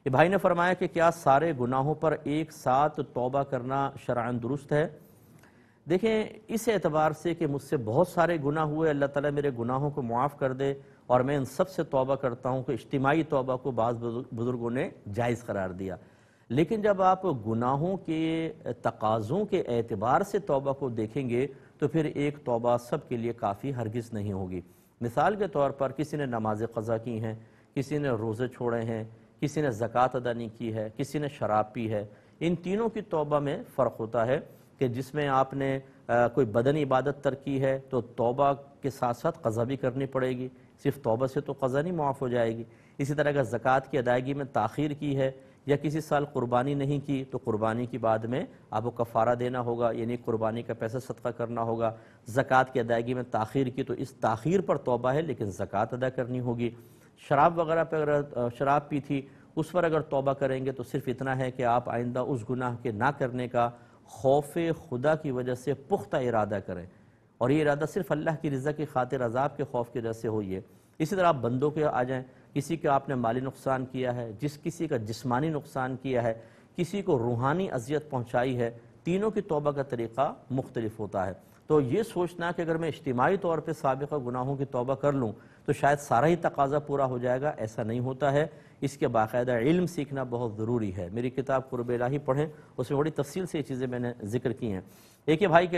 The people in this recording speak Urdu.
یہ بھائی نے فرمایا کہ کیا سارے گناہوں پر ایک ساتھ توبہ کرنا شرعاً درست ہے؟ دیکھیں، اس اعتبار سے کہ مجھ سے بہت سارے گناہ ہوئے، اللہ تعالیٰ میرے گناہوں کو معاف کر دے اور میں ان سب سے توبہ کرتا ہوں، کہ اجتماعی توبہ کو بعض بزرگوں نے جائز قرار دیا۔ لیکن جب آپ گناہوں کے تقاضوں کے اعتبار سے توبہ کو دیکھیں گے تو پھر ایک توبہ سب کے لیے کافی ہرگز نہیں ہوگی۔ مثال کے طور پر کسی نے نماز قضا کی ہیں، کسی نے روزے چھوڑے ہیں، کسی نے زکوٰۃ ادا نہیں کی ہے، کسی نے شراب پی ہے۔ ان تینوں کی توبہ میں فرق ہوتا ہے کہ جس میں آپ نے کوئی بدنی عبادت ترک کی ہے تو توبہ کے ساتھ ساتھ قضا بھی کرنی پڑے گی، صرف توبہ سے تو قضا نہیں معاف ہو جائے گی۔ اسی طرح اگر زکوٰۃ کی ادائیگی میں تاخیر کی ہے یا کسی سال قربانی نہیں کی تو قربانی کی بعد میں آپ کو کفارہ دینا ہوگا، یعنی قربانی کا پیسہ صدقہ کرنا ہوگا۔ زکوٰۃ کی ادائیگی میں تاخیر کی تو اس تاخیر پر توبہ ہے، لیکن زکوٰۃ ادا کرنی ہوگی۔ شراب وغیرہ پہ اگر شراب پی تھی اس پر اگر توبہ کریں گے تو صرف اتنا ہے کہ آپ آئندہ اس گناہ کے نہ کرنے کا خوف خدا کی وجہ سے پختہ ارادہ کریں، اور یہ ارادہ صرف اللہ کی رضا کی خاطر، عذاب کے خوف کی وجہ سے ہوئی ہے۔ اسی طرح آپ بندوں کے آ جائیں، کسی کا آپ نے مالی نقصان کیا ہے، کسی کا جسمانی نقصان کیا ہے، کسی کو روحانی اذیت پہنچائی ہے، تینوں کی توبہ کا طریقہ مختلف ہوتا ہے۔ تو یہ سوچنا کہ اگر میں اجتماعی طور پہ سابقہ گناہوں کی توبہ کر لوں تو شاید سارا ہی تقاضا پورا ہو جائے گا، ایسا نہیں ہوتا ہے۔ اس کے باقاعدہ علم سیکھنا بہت ضروری ہے۔ میری کتاب قرب الہی پڑھیں، اس میں بڑی تفصیل سے یہ چیزیں میں نے ذکر کی ہیں۔ ایک یہ بھائی کہ